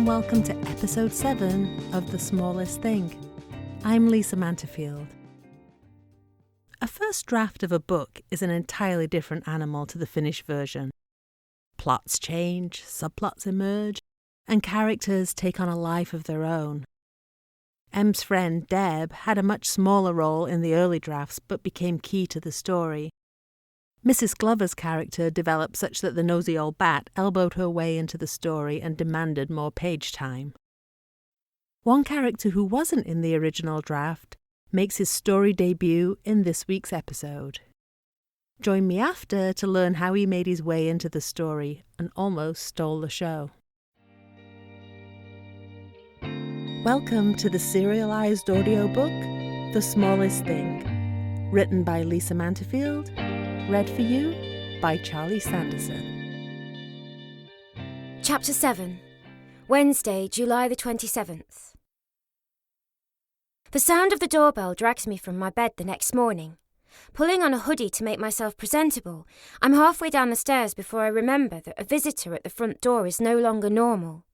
and welcome to episode 7 of The Smallest Thing. I'm Lisa Manterfield. A first draft of a book is an entirely different animal to the finished version. Plots change, subplots emerge, and characters take on a life of their own. M's friend Deb had a much smaller role in the early drafts but became key to the story. Mrs. Glover's character developed such that the nosy old bat elbowed her way into the story and demanded more page time. One character who wasn't in the original draft makes his story debut in this week's episode. Join me after to learn how he made his way into the story and almost stole the show. Welcome to the serialized audiobook, The Smallest Thing, written by Lisa Manterfield, read for you by Charlie Sanderson. Chapter 7, Wednesday, July the 27th. The sound of the doorbell drags me from my bed the next morning. Pulling on a hoodie to make myself presentable, I'm halfway down the stairs before I remember that a visitor at the front door is no longer normal.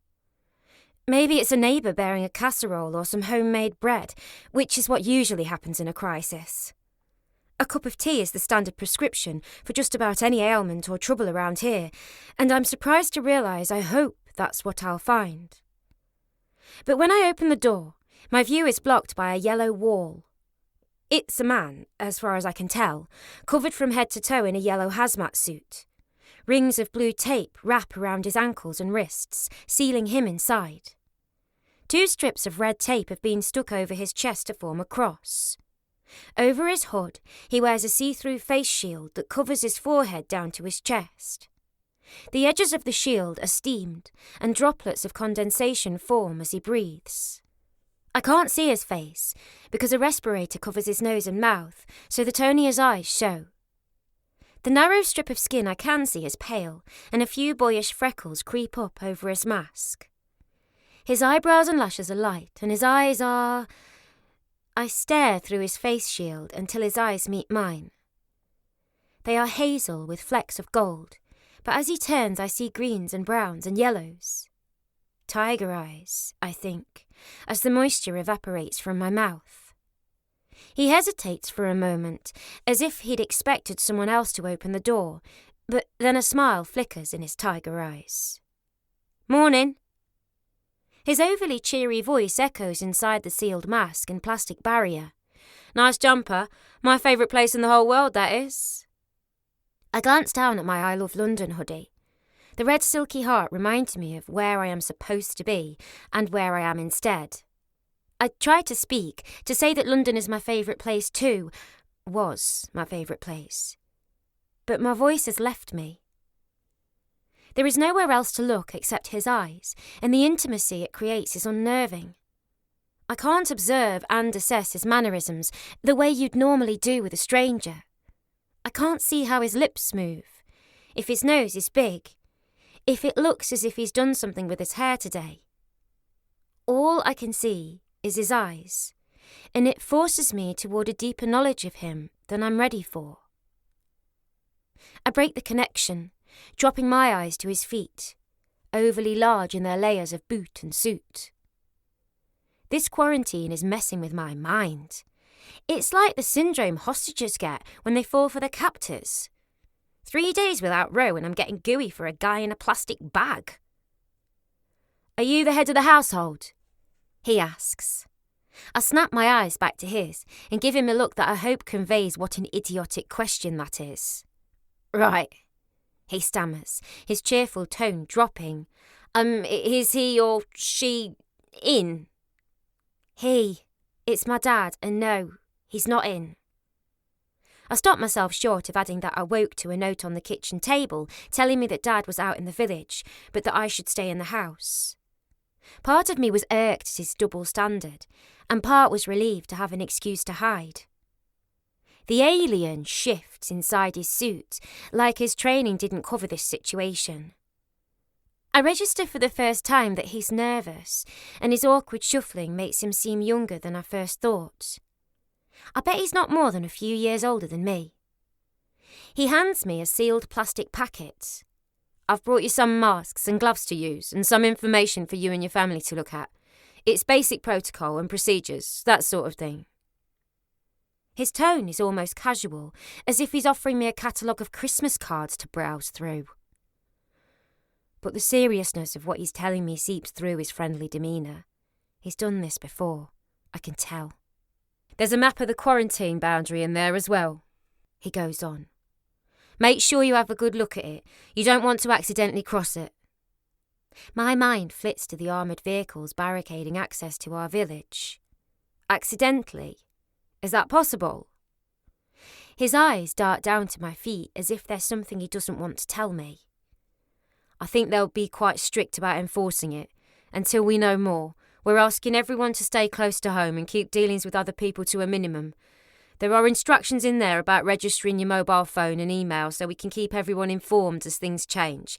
Maybe it's a neighbour bearing a casserole or some homemade bread, which is what usually happens in a crisis. A cup of tea is the standard prescription for just about any ailment or trouble around here, and I'm surprised to realise I hope that's what I'll find. But when I open the door, my view is blocked by a yellow wall. It's a man, as far as I can tell, covered from head to toe in a yellow hazmat suit. Rings of blue tape wrap around his ankles and wrists, sealing him inside. 2 strips of red tape have been stuck over his chest to form a cross. Over his hood, he wears a see-through face shield that covers his forehead down to his chest. The edges of the shield are steamed, and droplets of condensation form as he breathes. I can't see his face, because a respirator covers his nose and mouth, so that only his eyes show. The narrow strip of skin I can see is pale, and a few boyish freckles creep up over his mask. His eyebrows and lashes are light, and his eyes are... I stare through his face shield until his eyes meet mine. They are hazel with flecks of gold, but as he turns I see greens and browns and yellows. Tiger eyes, I think, as the moisture evaporates from my mouth. He hesitates for a moment, as if he'd expected someone else to open the door, but then a smile flickers in his tiger eyes. "Morning." His overly cheery voice echoes inside the sealed mask and plastic barrier. "Nice jumper. My favourite place in the whole world, that is." I glance down at my I Love London hoodie. The red silky heart reminds me of where I am supposed to be and where I am instead. I try to speak, to say that London is my favourite place too, was my favourite place. But my voice has left me. There is nowhere else to look except his eyes, and the intimacy it creates is unnerving. I can't observe and assess his mannerisms the way you'd normally do with a stranger. I can't see how his lips move, if his nose is big, if it looks as if he's done something with his hair today. All I can see is his eyes, and it forces me toward a deeper knowledge of him than I'm ready for. I break the connection, dropping my eyes to his feet, overly large in their layers of boot and suit. This quarantine is messing with my mind. It's like the syndrome hostages get when they fall for their captors. 3 days without row and I'm getting gooey for a guy in a plastic bag. "Are you the head of the household?" he asks. I snap my eyes back to his and give him a look that I hope conveys what an idiotic question that is. "Right," he stammers, his cheerful tone dropping. Is he or she in?" "He. It's my dad, and no, he's not in." I stopped myself short of adding that I woke to a note on the kitchen table telling me that Dad was out in the village, but that I should stay in the house. Part of me was irked at his double standard, and part was relieved to have an excuse to hide. The alien shifts inside his suit, like his training didn't cover this situation. I register for the first time that he's nervous, and his awkward shuffling makes him seem younger than I first thought. I bet he's not more than a few years older than me. He hands me a sealed plastic packet. I've brought you some masks and gloves to use and some information for you and your family to look at. It's basic protocol and procedures, that sort of thing. His tone is almost casual, as if he's offering me a catalogue of Christmas cards to browse through. But the seriousness of what he's telling me seeps through his friendly demeanour. He's done this before, I can tell. There's a map of the quarantine boundary in there as well, he goes on. Make sure you have a good look at it. You don't want to accidentally cross it. My mind flits to the armoured vehicles barricading access to our village. Accidentally? Is that possible? His eyes dart down to my feet as if there's something he doesn't want to tell me. I think they'll be quite strict about enforcing it. Until we know more, we're asking everyone to stay close to home and keep dealings with other people to a minimum. There are instructions in there about registering your mobile phone and email so we can keep everyone informed as things change.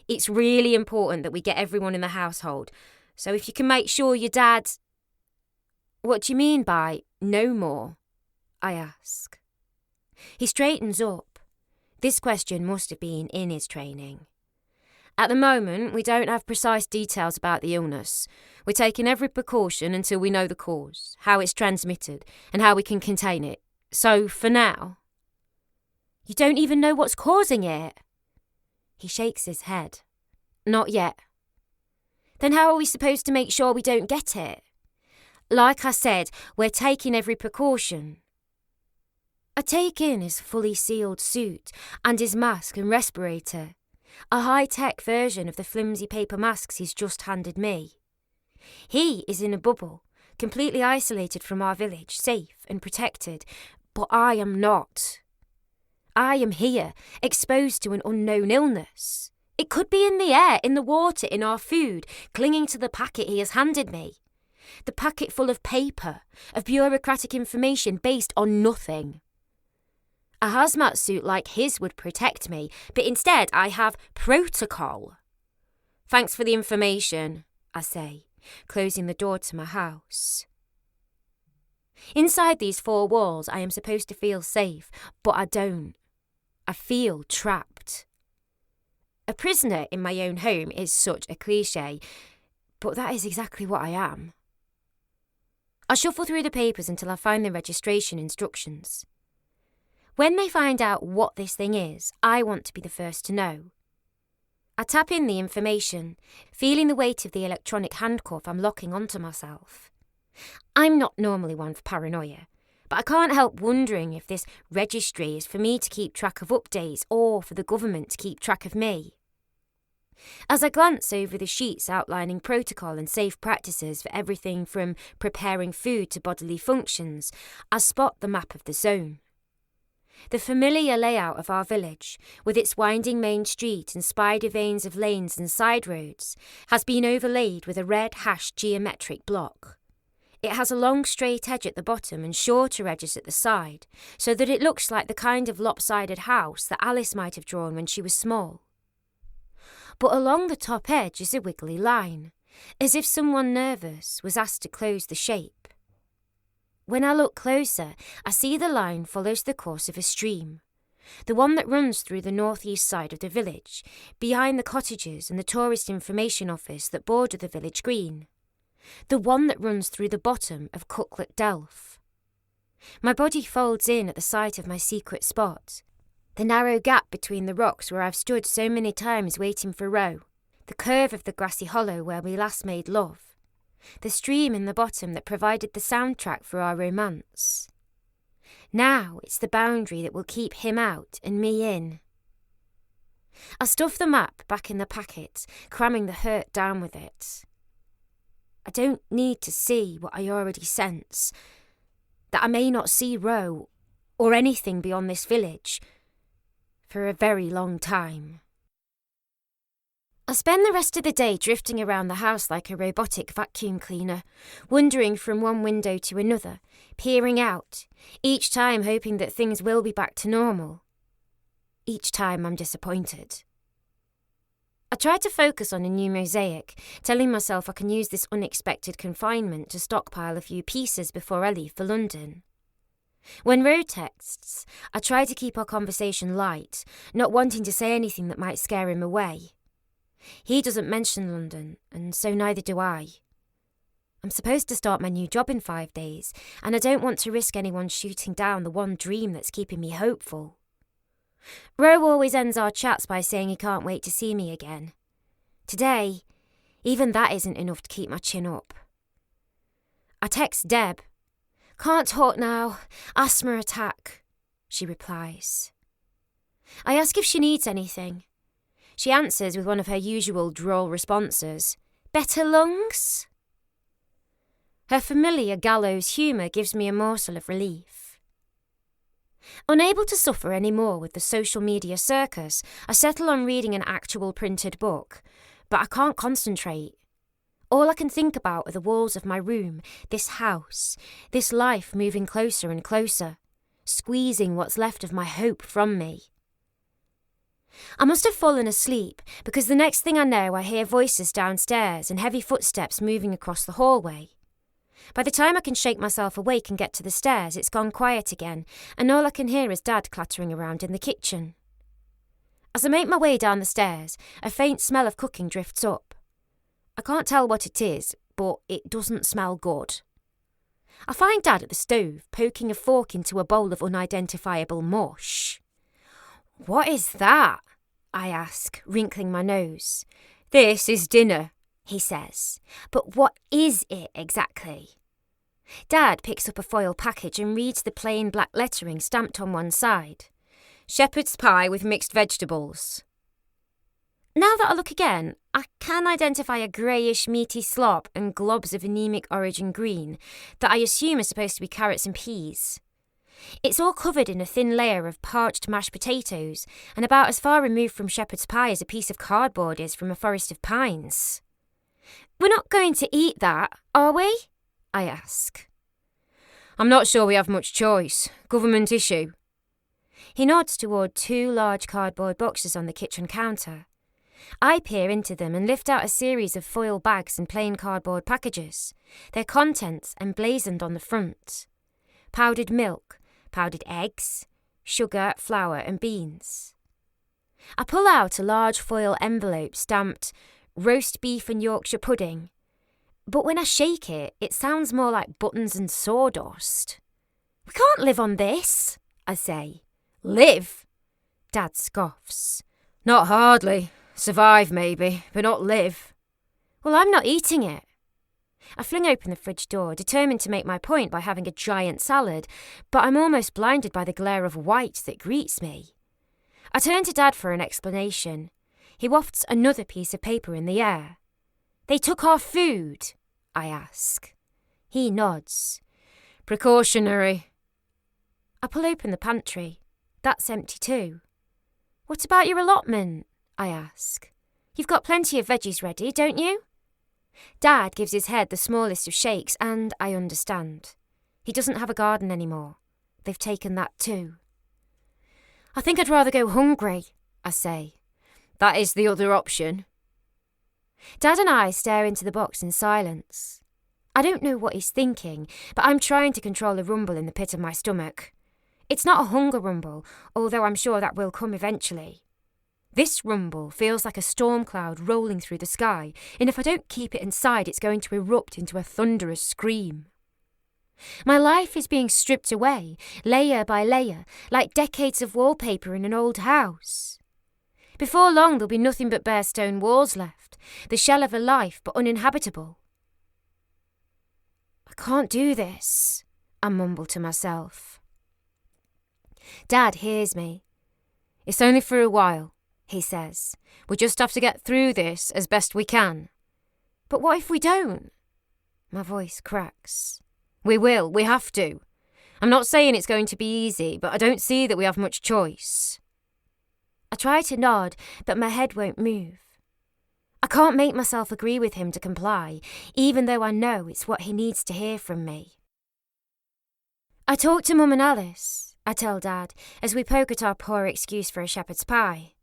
It's really important that we get everyone in the household. So if you can make sure your dad... What do you mean by no more? I ask. He straightens up. This question must have been in his training. At the moment, we don't have precise details about the illness. We're taking every precaution until we know the cause, how it's transmitted, and how we can contain it. So, for now... You don't even know what's causing it? He shakes his head. Not yet. Then how are we supposed to make sure we don't get it? Like I said, we're taking every precaution. I take in his fully sealed suit and his mask and respirator, a high-tech version of the flimsy paper masks he's just handed me. He is in a bubble, completely isolated from our village, safe and protected, but I am not. I am here, exposed to an unknown illness. It could be in the air, in the water, in our food, clinging to the packet he has handed me. The packet full of paper, of bureaucratic information based on nothing. A hazmat suit like his would protect me, but instead I have protocol. Thanks for the information, I say, closing the door to my house. Inside these four walls I am supposed to feel safe, but I don't. I feel trapped. A prisoner in my own home is such a cliché, but that is exactly what I am. I shuffle through the papers until I find the registration instructions. When they find out what this thing is, I want to be the first to know. I tap in the information, feeling the weight of the electronic handcuff I'm locking onto myself. I'm not normally one for paranoia, but I can't help wondering if this registry is for me to keep track of updates or for the government to keep track of me. As I glance over the sheets outlining protocol and safe practices for everything from preparing food to bodily functions, I spot the map of the zone. The familiar layout of our village, with its winding main street and spider veins of lanes and side roads, has been overlaid with a red hashed geometric block. It has a long straight edge at the bottom and shorter edges at the side, so that it looks like the kind of lopsided house that Alice might have drawn when she was small. But along the top edge is a wiggly line, as if someone nervous was asked to close the shape. When I look closer, I see the line follows the course of a stream, the one that runs through the northeast side of the village, behind the cottages and the tourist information office that border the village green, the one that runs through the bottom of Cooklet Delph. My body folds in at the sight of my secret spot, the narrow gap between the rocks where I've stood so many times waiting for Ro, the curve of the grassy hollow where we last made love, the stream in the bottom that provided the soundtrack for our romance. Now it's the boundary that will keep him out and me in. I stuff the map back in the packet, cramming the hurt down with it. I don't need to see what I already sense, that I may not see Ro or anything beyond this village for a very long time. I spend the rest of the day drifting around the house like a robotic vacuum cleaner, wandering from one window to another, peering out, each time hoping that things will be back to normal. Each time I'm disappointed. I try to focus on a new mosaic, telling myself I can use this unexpected confinement to stockpile a few pieces before I leave for London. When Ro texts, I try to keep our conversation light, not wanting to say anything that might scare him away. He doesn't mention London, and so neither do I. I'm supposed to start my new job in 5 days, and I don't want to risk anyone shooting down the one dream that's keeping me hopeful. Ro always ends our chats by saying he can't wait to see me again. Today, even that isn't enough to keep my chin up. I text Deb. "Can't talk now. Asthma attack," she replies. I ask if she needs anything. She answers with one of her usual droll responses. "Better lungs?" Her familiar gallows humour gives me a morsel of relief. Unable to suffer any more with the social media circus, I settle on reading an actual printed book, but I can't concentrate. All I can think about are the walls of my room, this house, this life moving closer and closer, squeezing what's left of my hope from me. I must have fallen asleep, because the next thing I know I hear voices downstairs and heavy footsteps moving across the hallway. By the time I can shake myself awake and get to the stairs, it's gone quiet again, and all I can hear is Dad clattering around in the kitchen. As I make my way down the stairs, a faint smell of cooking drifts up. I can't tell what it is, but it doesn't smell good. I find Dad at the stove, poking a fork into a bowl of unidentifiable mush. "What is that?" I ask, wrinkling my nose. "This is dinner," he says. "But what is it exactly?" Dad picks up a foil package and reads the plain black lettering stamped on one side. "Shepherd's pie with mixed vegetables." Now that I look again, I can identify a greyish meaty slop and globs of anemic origin green that I assume are supposed to be carrots and peas. It's all covered in a thin layer of parched mashed potatoes and about as far removed from shepherd's pie as a piece of cardboard is from a forest of pines. "We're not going to eat that, are we?" I ask. "I'm not sure we have much choice. Government issue." He nods toward 2 large cardboard boxes on the kitchen counter. I peer into them and lift out a series of foil bags and plain cardboard packages, their contents emblazoned on the front. Powdered milk, powdered eggs, sugar, flour and beans. I pull out a large foil envelope stamped "Roast beef and Yorkshire pudding," but when I shake it, it sounds more like buttons and sawdust. "We can't live on this," I say. "Live?" Dad scoffs. "Not hardly. Survive maybe, but not live." "Well, I'm not eating it." I fling open the fridge door, determined to make my point by having a giant salad, but I'm almost blinded by the glare of white that greets me. I turn to Dad for an explanation. He wafts another piece of paper in the air. "They took our food?" I ask. He nods. "Precautionary." I pull open the pantry. That's empty too. "What about your allotment?" I ask. "You've got plenty of veggies ready, don't you?" Dad gives his head the smallest of shakes, and I understand. He doesn't have a garden anymore. They've taken that too. "I think I'd rather go hungry," I say. "That is the other option." Dad and I stare into the box in silence. I don't know what he's thinking, but I'm trying to control a rumble in the pit of my stomach. It's not a hunger rumble, although I'm sure that will come eventually. This rumble feels like a storm cloud rolling through the sky, and if I don't keep it inside, it's going to erupt into a thunderous scream. My life is being stripped away, layer by layer, like decades of wallpaper in an old house. Before long, there'll be nothing but bare stone walls left, the shell of a life but uninhabitable. "I can't do this," I mumble to myself. Dad hears me. "It's only for a while," he says. "We just have to get through this as best we can." "But what if we don't?" My voice cracks. "We will. We have to. I'm not saying it's going to be easy, but I don't see that we have much choice." I try to nod, but my head won't move. I can't make myself agree with him to comply, even though I know it's what he needs to hear from me. "I talked to Mum and Alice," I tell Dad, as we poke at our poor excuse for a shepherd's pie.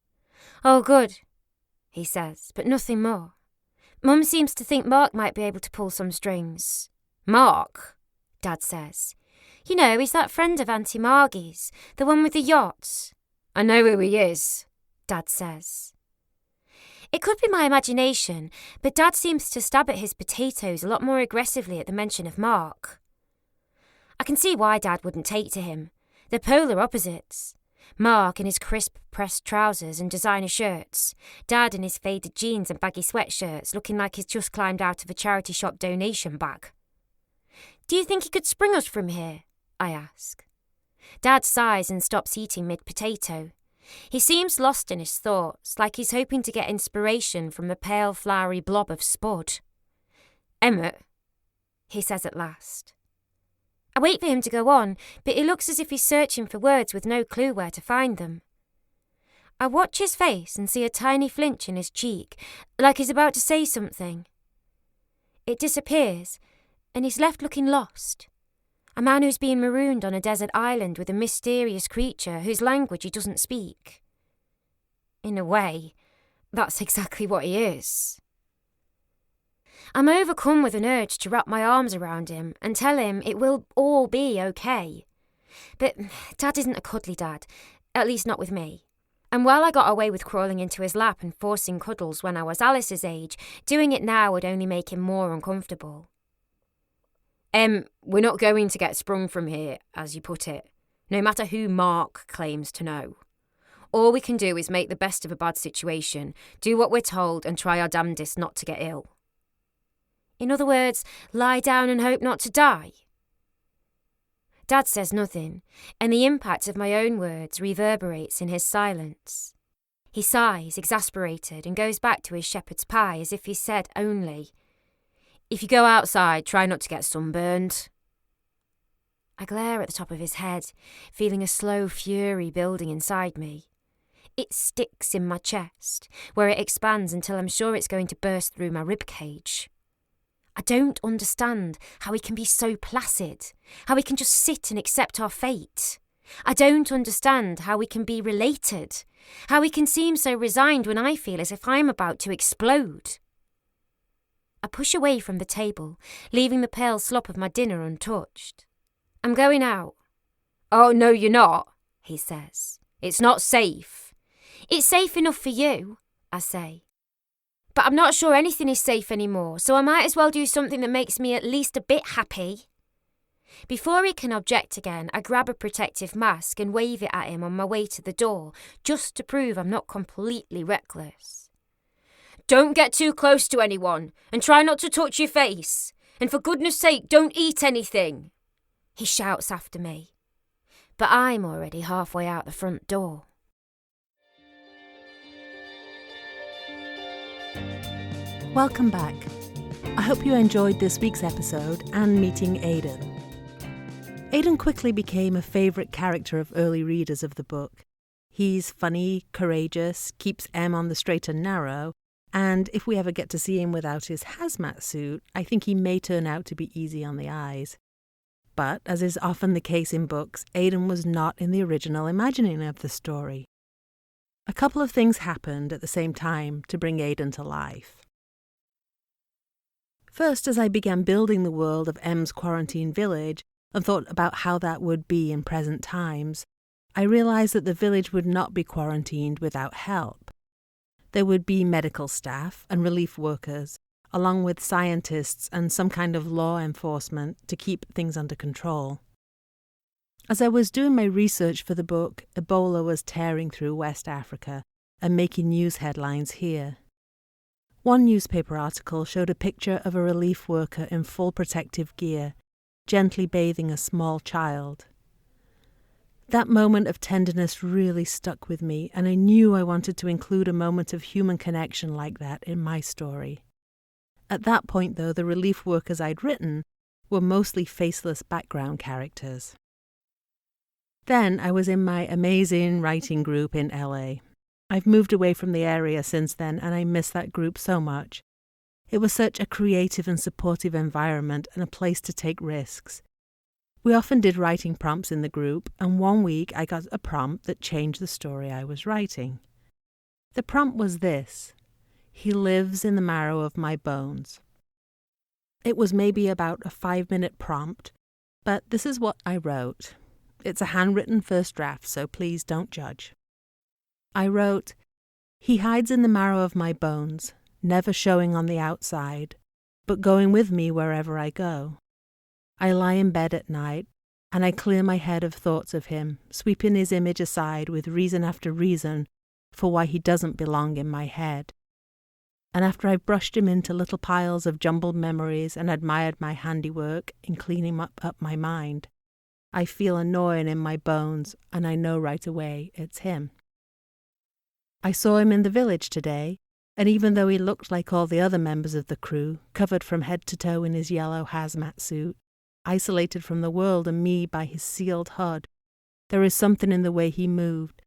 "Oh, good," he says, but nothing more. "Mum seems to think Mark might be able to pull some strings." "Mark?" Dad says. You know, he's that friend of Auntie Margie's, the one with the yachts. I know who he is, Dad says. It could be my imagination, but Dad seems to stab at his potatoes a lot more aggressively at the mention of Mark. I can see why Dad wouldn't take to him. They're polar opposites. Mark in his crisp pressed trousers and designer shirts, Dad in his faded jeans and baggy sweatshirts looking like he's just climbed out of a charity shop donation bag. Do you think he could spring us from here? I ask. Dad sighs and stops eating mid-potato. He seems lost in his thoughts, like he's hoping to get inspiration from the pale, floury blob of spud. Emmett, he says at last. I wait for him to go on, but he looks as if he's searching for words with no clue where to find them. I watch his face and see a tiny flinch in his cheek, like he's about to say something. It disappears, and he's left looking lost. A man who's been marooned on a desert island with a mysterious creature whose language he doesn't speak. In a way, that's exactly what he is. I'm overcome with an urge to wrap my arms around him and tell him it will all be okay. But Dad isn't a cuddly dad, at least not with me. And while I got away with crawling into his lap and forcing cuddles when I was Alice's age, doing it now would only make him more uncomfortable. We're not going to get sprung from here, as you put it, no matter who Mark claims to know. All we can do is make the best of a bad situation, do what we're told and try our damnedest not to get ill. In other words, lie down and hope not to die. Dad says nothing, and the impact of my own words reverberates in his silence. He sighs, exasperated, and goes back to his shepherd's pie as if he said only, "If you go outside, try not to get sunburned." I glare at the top of his head, feeling a slow fury building inside me. It sticks in my chest, where it expands until I'm sure it's going to burst through my ribcage. I don't understand how he can be so placid, how he can just sit and accept our fate. I don't understand how we can be related, how he can seem so resigned when I feel as if I'm about to explode. I push away from the table, leaving the pale slop of my dinner untouched. I'm going out. Oh, no, you're not, he says. It's not safe. It's safe enough for you, I say. But I'm not sure anything is safe anymore, so I might as well do something that makes me at least a bit happy. Before he can object again, I grab a protective mask and wave it at him on my way to the door, just to prove I'm not completely reckless. Don't get too close to anyone, and try not to touch your face. And for goodness sake, don't eat anything, he shouts after me. But I'm already halfway out the front door. Welcome back. I hope you enjoyed this week's episode and meeting Aidan. Aidan quickly became a favourite character of early readers of the book. He's funny, courageous, keeps Em on the straight and narrow, and if we ever get to see him without his hazmat suit, I think he may turn out to be easy on the eyes. But, as is often the case in books, Aidan was not in the original imagining of the story. A couple of things happened at the same time to bring Aidan to life. First, as I began building the world of Em's quarantine village and thought about how that would be in present times, I realised that the village would not be quarantined without help. There would be medical staff and relief workers, along with scientists and some kind of law enforcement to keep things under control. As I was doing my research for the book, Ebola was tearing through West Africa and making news headlines here. One newspaper article showed a picture of a relief worker in full protective gear, gently bathing a small child. That moment of tenderness really stuck with me, and I knew I wanted to include a moment of human connection like that in my story. At that point, though, the relief workers I'd written were mostly faceless background characters. Then I was in my amazing writing group in LA. I've moved away from the area since then, and I miss that group so much. It was such a creative and supportive environment and a place to take risks. We often did writing prompts in the group, and one week I got a prompt that changed the story I was writing. The prompt was this: "He lives in the marrow of my bones." It was maybe about a 5-minute prompt, But this is what I wrote. It's a handwritten first draft, so please don't judge. I wrote, "He hides in the marrow of my bones, never showing on the outside, but going with me wherever I go. I lie in bed at night, and I clear my head of thoughts of him, sweeping his image aside with reason after reason for why he doesn't belong in my head. And after I've brushed him into little piles of jumbled memories and admired my handiwork in cleaning up my mind, I feel a gnawing in my bones, and I know right away it's him. I saw him in the village today, and even though he looked like all the other members of the crew, covered from head to toe in his yellow hazmat suit, isolated from the world and me by his sealed hod, there is something in the way he moved,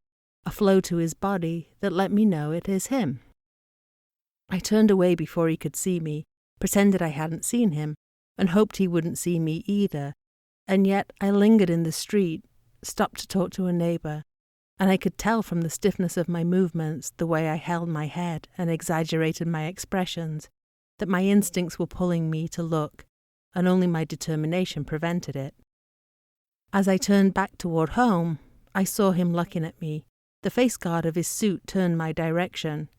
a flow to his body that let me know it is him. I turned away before he could see me, pretended I hadn't seen him, and hoped he wouldn't see me either, and yet I lingered in the street, stopped to talk to a neighbour, and I could tell from the stiffness of my movements, the way I held my head and exaggerated my expressions, that my instincts were pulling me to look, and only my determination prevented it. As I turned back toward home, I saw him looking at me, the face guard of his suit turned my direction.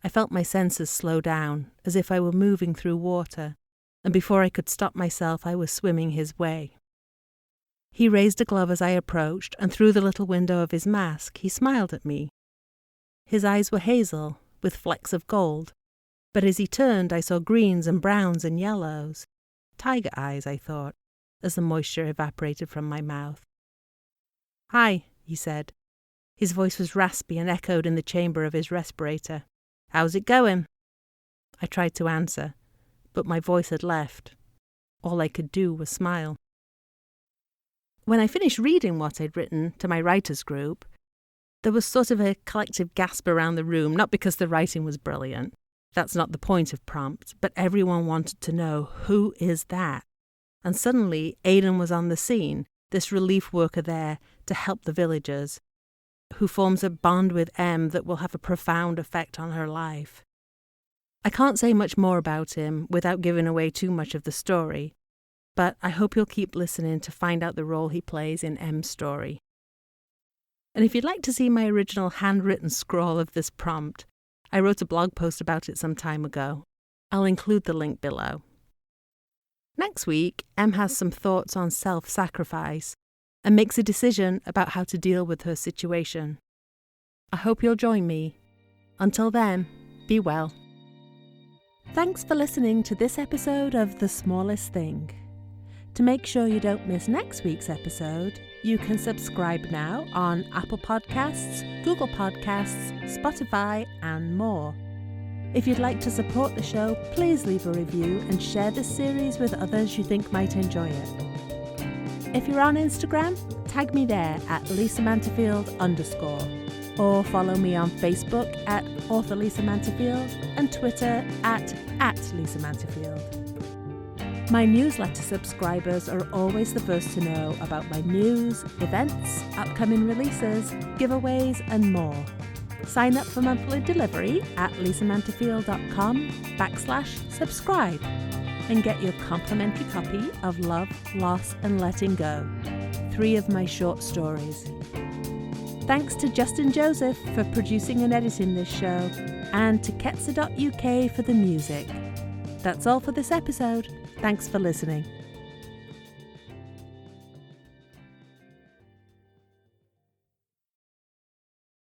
I felt my senses slow down, as if I were moving through water, and before I could stop myself I was swimming his way. He raised a glove as I approached, and through the little window of his mask he smiled at me. His eyes were hazel, with flecks of gold, but as he turned I saw greens and browns and yellows. Tiger eyes, I thought, as the moisture evaporated from my mouth. "Hi," he said. His voice was raspy and echoed in the chamber of his respirator. "How's it going?" I tried to answer, but my voice had left. All I could do was smile. When I finished reading what I'd written to my writers' group, there was sort of a collective gasp around the room, not because the writing was brilliant. That's not the point of Prompt, but everyone wanted to know, who is that? And suddenly, Aidan was on the scene, this relief worker there to help the villagers, who forms a bond with Em that will have a profound effect on her life. I can't say much more about him without giving away too much of the story, but I hope you'll keep listening to find out the role he plays in Em's story. And if you'd like to see my original handwritten scrawl of this prompt, I wrote a blog post about it some time ago. I'll include the link below. Next week, Em has some thoughts on self-sacrifice and makes a decision about how to deal with her situation. I hope you'll join me. Until then, be well. Thanks for listening to this episode of The Smallest Thing. To make sure you don't miss next week's episode, you can subscribe now on Apple Podcasts, Google Podcasts, Spotify, and more. If you'd like to support the show, please leave a review and share this series with others you think might enjoy it. If you're on Instagram, tag me there at LisaManterfield_, or follow me on Facebook at author Lisa Manterfield and Twitter at Lisa Manterfield. My newsletter subscribers are always the first to know about my news, events, upcoming releases, giveaways, and more. Sign up for monthly delivery at lisamanterfield.com/subscribe and get your complimentary copy of Love, Loss and Letting Go, 3 of my short stories. Thanks to Justin Joseph for producing and editing this show, and to Ketsa.uk for the music. That's all for this episode. Thanks for listening.